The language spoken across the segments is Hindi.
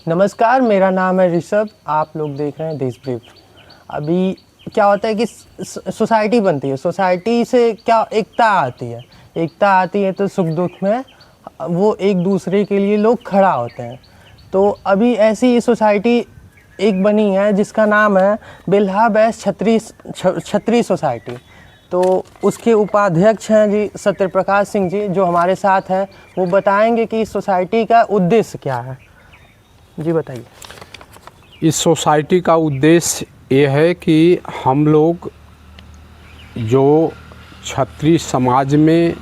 नमस्कार, मेरा नाम है ऋषभ। आप लोग देख रहे हैं देश ब्रीफ। अभी क्या होता है कि सोसाइटी बनती है, सोसाइटी से क्या एकता आती है। एकता आती है तो सुख दुख में वो एक दूसरे के लिए लोग खड़ा होते हैं। तो अभी ऐसी सोसाइटी एक बनी है जिसका नाम है बिल्हा बैस छत्री सोसाइटी। तो उसके उपाध्यक्ष हैं जी सत्यप्रकाश सिंह जी, जो हमारे साथ हैं। वो बताएंगे कि इस सोसाइटी का उद्देश्य क्या है। जी बताइए। इस सोसाइटी का उद्देश्य ये है कि हम लोग जो क्षत्रिय समाज में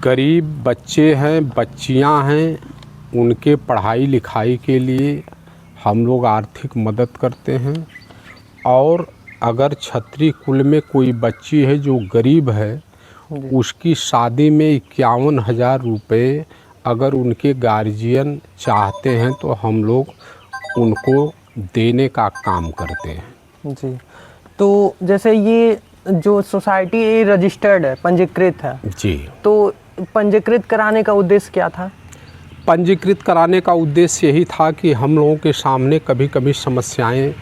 गरीब बच्चे हैं, बच्चियां हैं, उनके पढ़ाई लिखाई के लिए हम लोग आर्थिक मदद करते हैं। और अगर क्षत्रिय कुल में कोई बच्ची है जो गरीब है, उसकी शादी में 51,000 रुपये अगर उनके गार्जियन चाहते हैं तो हम लोग उनको देने का काम करते हैं। जी, तो जैसे ये जो सोसाइटी ये रजिस्टर्ड है, पंजीकृत है जी। तो पंजीकृत कराने का उद्देश्य क्या था? पंजीकृत कराने का उद्देश्य यही था कि हम लोगों के सामने कभी कभी समस्याएं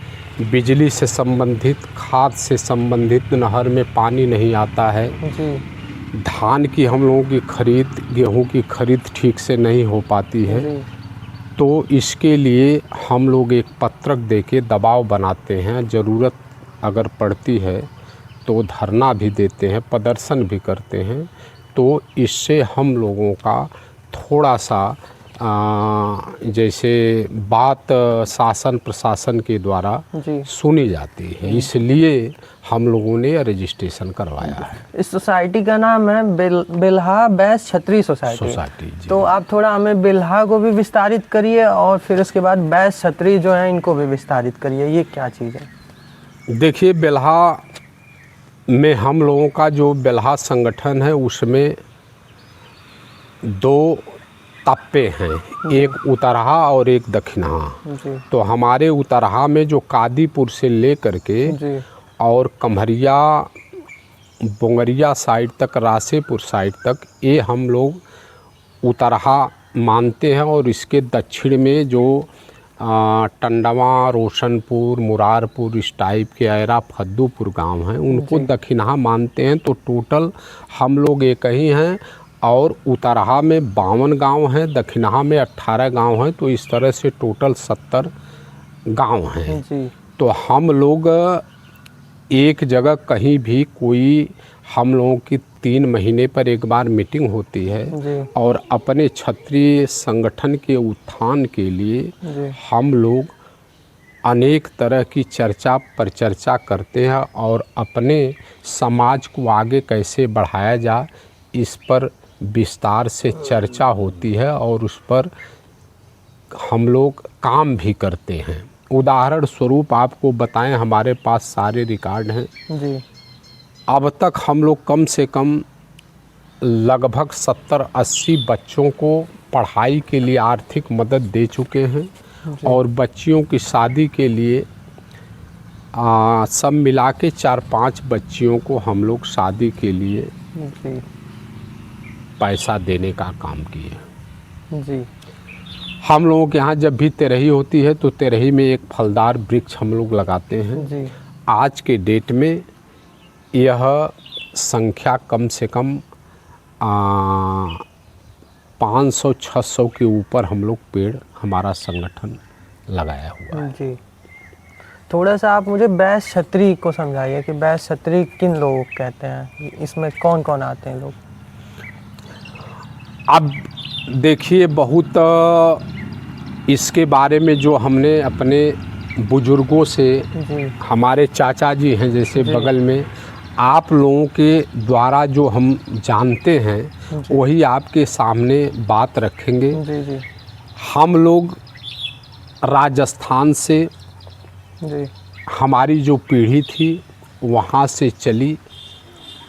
बिजली से संबंधित, खाद से संबंधित, नहर में पानी नहीं आता है जी। धान की हम लोगों की खरीद, गेहूं की खरीद ठीक से नहीं हो पाती है। तो इसके लिए हम लोग एक पत्रक देके दबाव बनाते हैं। ज़रूरत अगर पड़ती है तो धरना भी देते हैं, प्रदर्शन भी करते हैं। तो इससे हम लोगों का थोड़ा सा जैसे बात शासन प्रशासन के द्वारा सुनी जाती है, इसलिए हम लोगों ने रजिस्ट्रेशन करवाया है। इस सोसाइटी का नाम है बिल्हा बैस छत्री सोसाइटी। तो आप थोड़ा हमें बिल्हा को भी विस्तारित करिए और फिर उसके बाद बैस छत्री जो है इनको भी विस्तारित करिए। ये क्या चीज़ है? देखिए, बिल्हा में हम लोगों का जो बिल्हा संगठन है उसमें 2 तप्पे हैं, एक उतरहा और एक दक्षिणहा। तो हमारे उतरहा में जो कादीपुर से ले करके और कम्हरिया बोंगरिया साइड तक, रासेपुर साइड तक, ये हम लोग उतरहा मानते हैं। और इसके दक्षिण में जो टंडवा, रोशनपुर, मुरारपुर इस टाइप के ऐरा फद्दूपुर गांव हैं, उनको दक्षिणहा मानते हैं। तो टोटल हम लोग एक ही हैं। और उतरहा में 52 गांव हैं, दक्षिणहा में 18 गांव हैं। तो इस तरह से टोटल 70 गांव हैं। तो हम लोग एक जगह कहीं भी कोई, हम लोगों की 3 महीने पर एक बार मीटिंग होती है और अपने क्षत्रिय संगठन के उत्थान के लिए हम लोग अनेक तरह की चर्चा पर चर्चा करते हैं और अपने समाज को आगे कैसे बढ़ाया जाए इस पर विस्तार से चर्चा होती है और उस पर हम लोग काम भी करते हैं। उदाहरण स्वरूप आपको बताएं, हमारे पास सारे रिकॉर्ड हैं जी। अब तक हम लोग कम से कम लगभग 70-80 बच्चों को पढ़ाई के लिए आर्थिक मदद दे चुके हैं। और बच्चियों की शादी के लिए सब मिला के 4-5 बच्चियों को हम लोग शादी के लिए पैसा देने का काम किए जी। हम लोगों के यहाँ जब भी तेरही होती है तो तेरही में एक फलदार वृक्ष हम लोग लगाते हैं जी। आज के डेट में यह संख्या कम से कम 500-600 के ऊपर हम लोग पेड़, हमारा संगठन लगाया हुआ है जी। थोड़ा सा आप मुझे बैस छत्री को समझाइए कि बैस छत्री किन लोगों को कहते हैं, इसमें कौन कौन आते हैं लोग? अब देखिए, बहुत इसके बारे में जो हमने अपने बुजुर्गों से, हमारे चाचा जी हैं जैसे बगल में, आप लोगों के द्वारा जो हम जानते हैं वही आपके सामने बात रखेंगे जी। हम लोग राजस्थान से जी। हमारी जो पीढ़ी थी वहाँ से चली,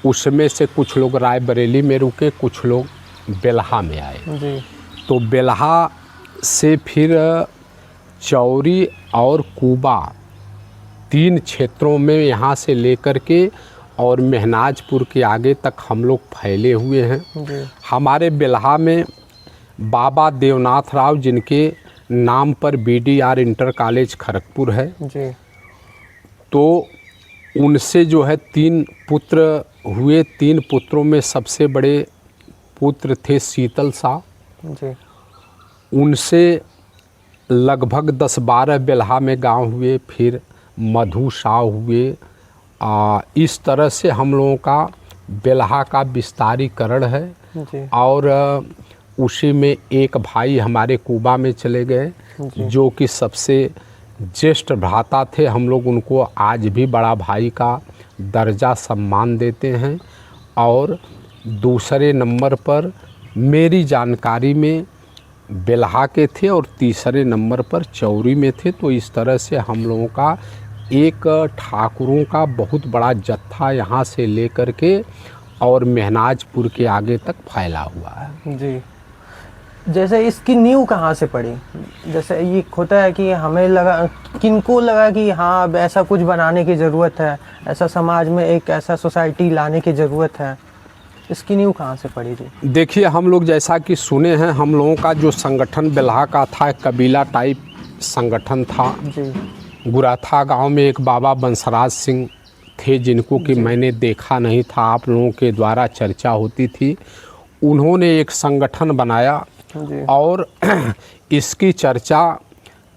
उसमें से कुछ लोग रायबरेली में रुके, कुछ लोग बेल्हा में आए जी। तो बेल्हा से फिर चौरी और कूबा 3 क्षेत्रों में यहाँ से लेकर के और मेहनाजपुर के आगे तक हम लोग फैले हुए हैं। हमारे बेल्हा में बाबा देवनाथ राव, जिनके नाम पर BDR इंटर कॉलेज खड़गपुर है। जी तो उनसे जो है 3 पुत्र हुए। 3 पुत्रों में सबसे बड़े पुत्र थे शीतल शाह। जी उनसे लगभग 10-12 बेल्हा में गांव हुए, फिर मधु शाह हुए। इस तरह से हम लोगों का बेल्हा का विस्तारीकरण है। जी और उसी में एक भाई हमारे कुबा में चले गए, जो कि सबसे ज्येष्ठ भ्राता थे। हम लोग उनको आज भी बड़ा भाई का दर्जा सम्मान देते हैं। और दूसरे नंबर पर मेरी जानकारी में बेल्हा के थे और तीसरे नंबर पर चौरी में थे। तो इस तरह से हम लोगों का एक ठाकुरों का बहुत बड़ा जत्था यहाँ से लेकर के और महनाजपुर के आगे तक फैला हुआ है। जी। जैसे इसकी नींव कहाँ से पड़ी? जैसे ये होता है कि हमें लगा, किनको लगा कि हाँ अब ऐसा कुछ बनाने की ज़रूरत है, ऐसा समाज में एक ऐसा सोसाइटी लाने की ज़रूरत है, इसकी नींव कहाँ से पड़ी थी? देखिए, हम लोग जैसा कि सुने हैं, हम लोगों का जो संगठन बेल्हा का था, एक कबीला टाइप संगठन था। जी गुराथा गांव में एक बाबा बंसराज सिंह थे, जिनको कि मैंने देखा नहीं था, आप लोगों के द्वारा चर्चा होती थी। उन्होंने एक संगठन बनाया जी और इसकी चर्चा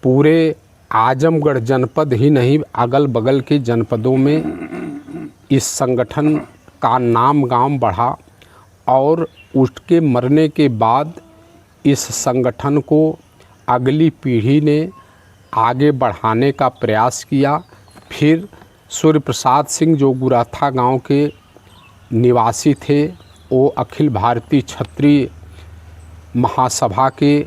पूरे आजमगढ़ जनपद ही नहीं, अगल बगल के जनपदों में इस संगठन का नाम गांव बढ़ा। और उसके मरने के बाद इस संगठन को अगली पीढ़ी ने आगे बढ़ाने का प्रयास किया। फिर सूर्य प्रसाद सिंह, जो गुराथा गांव के निवासी थे, वो अखिल भारतीय क्षत्रिय महासभा के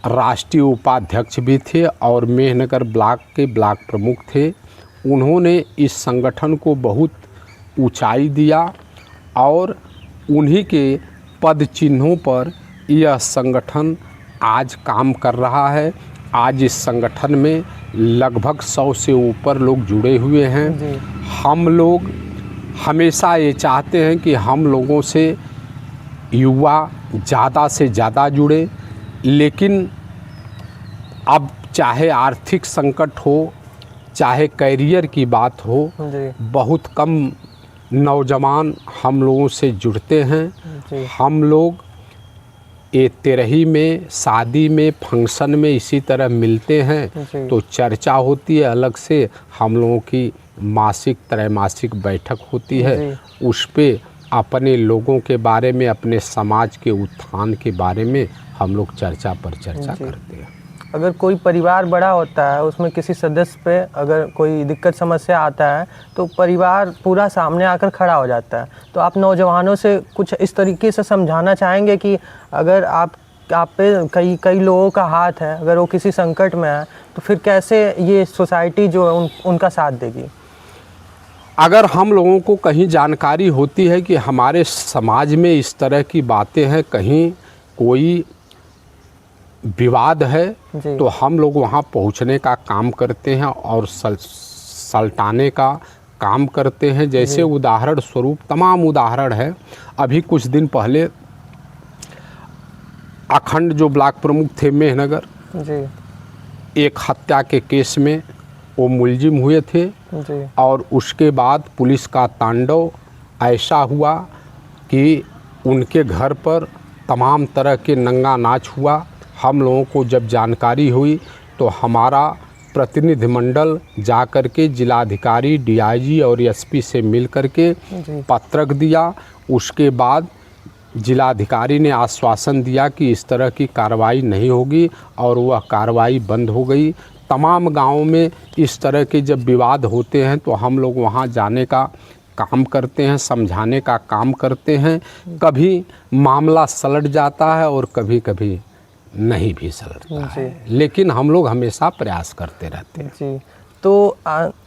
राष्ट्रीय उपाध्यक्ष भी थे और मेहनगर ब्लॉक के ब्लॉक प्रमुख थे। उन्होंने इस संगठन को बहुत ऊंचाई दिया और उन्हीं के पद चिन्हों पर यह संगठन आज काम कर रहा है। आज इस संगठन में लगभग 100 से ऊपर लोग जुड़े हुए हैं। हम लोग हमेशा ये चाहते हैं कि हम लोगों से युवा ज़्यादा से ज़्यादा जुड़े, लेकिन अब चाहे आर्थिक संकट हो, चाहे कैरियर की बात हो, बहुत कम नौजवान हम लोगों से जुड़ते हैं। हम लोग ये तेरही में, शादी में, फंक्शन में इसी तरह मिलते हैं तो चर्चा होती है। अलग से हम लोगों की मासिक त्रैमासिक बैठक होती है, उस पे अपने लोगों के बारे में, अपने समाज के उत्थान के बारे में हम लोग चर्चा पर चर्चा करते हैं। अगर कोई परिवार बड़ा होता है, उसमें किसी सदस्य पे अगर कोई दिक्कत समस्या आता है तो परिवार पूरा सामने आकर खड़ा हो जाता है। तो आप नौजवानों से कुछ इस तरीके से समझाना चाहेंगे कि अगर आप पे कई लोगों का हाथ है, अगर वो किसी संकट में है तो फिर कैसे ये सोसाइटी जो है उनका साथ देगी? अगर हम लोगों को कहीं जानकारी होती है कि हमारे समाज में इस तरह की बातें हैं, कहीं कोई विवाद है, तो हम लोग वहाँ पहुँचने का काम करते हैं और सलटाने का काम करते हैं। जैसे उदाहरण स्वरूप तमाम उदाहरण है। अभी कुछ दिन पहले अखंड जो ब्लॉक प्रमुख थे मेहनगर, एक हत्या के केस में वो मुलजिम हुए थे और उसके बाद पुलिस का तांडव ऐसा हुआ कि उनके घर पर तमाम तरह के नंगा नाच हुआ। हम लोगों को जब जानकारी हुई तो हमारा प्रतिनिधिमंडल जा कर के जिलाधिकारी, DIG और SP से मिल कर के पत्रक दिया। उसके बाद जिलाधिकारी ने आश्वासन दिया कि इस तरह की कार्रवाई नहीं होगी और वह कार्रवाई बंद हो गई। तमाम गांवों में इस तरह के जब विवाद होते हैं तो हम लोग वहां जाने का काम करते हैं, समझाने का काम करते हैं। कभी मामला सलट जाता है और कभी कभी नहीं भी सलटता है, लेकिन हम लोग हमेशा प्रयास करते रहते हैं। जी। तो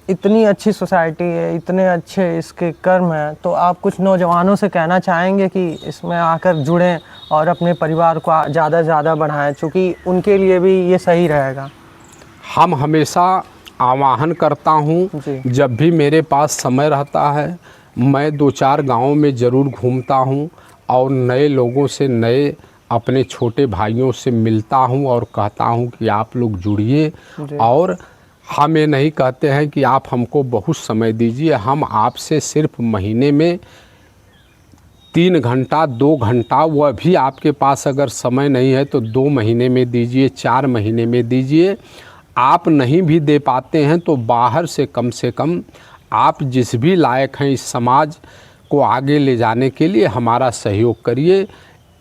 इतनी अच्छी सोसाइटी है, इतने अच्छे इसके कर्म हैं, तो आप कुछ नौजवानों से कहना चाहेंगे कि इसमें आकर जुड़ें और अपने परिवार को ज़्यादा से ज़्यादा बढ़ाएं, क्योंकि उनके लिए भी ये सही रहेगा? हम हमेशा आह्वान करता हूँ, जब भी मेरे पास समय रहता है मैं 2-4 गाँवों में ज़रूर घूमता हूँ और नए लोगों से, नए अपने छोटे भाइयों से मिलता हूं और कहता हूं कि आप लोग जुड़िए। और हम ये नहीं कहते हैं कि आप हमको बहुत समय दीजिए, हम आपसे सिर्फ महीने में 3 घंटा 2 घंटा, वह भी आपके पास अगर समय नहीं है तो 2 महीने में दीजिए, 4 महीने में दीजिए। आप नहीं भी दे पाते हैं तो बाहर से कम आप जिस भी लायक हैं इस समाज को आगे ले जाने के लिए हमारा सहयोग करिए।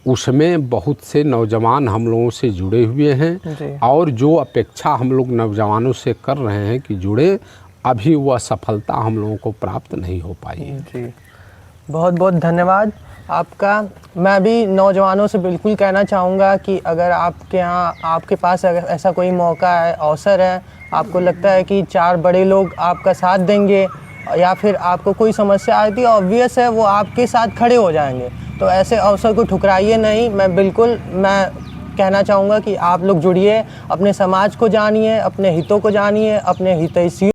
उसमें बहुत से नौजवान हम लोगों से जुड़े हुए हैं और जो अपेक्षा हम लोग नौजवानों से कर रहे हैं कि जुड़े, अभी वह सफलता हम लोगों को प्राप्त नहीं हो पाई है। जी, बहुत बहुत धन्यवाद आपका। मैं भी नौजवानों से बिल्कुल कहना चाहूँगा कि अगर आपके यहाँ आपके पास अगर ऐसा कोई मौका है, अवसर है, आपको लगता है कि 4 बड़े लोग आपका साथ देंगे या फिर आपको कोई समस्या आती है, ऑब्वियस है वो आपके साथ खड़े हो जाएंगे, तो ऐसे अवसर को ठुकराइए नहीं। मैं कहना चाहूँगा कि आप लोग जुड़िए, अपने समाज को जानिए, अपने हितों को जानिए, अपने हितैषियों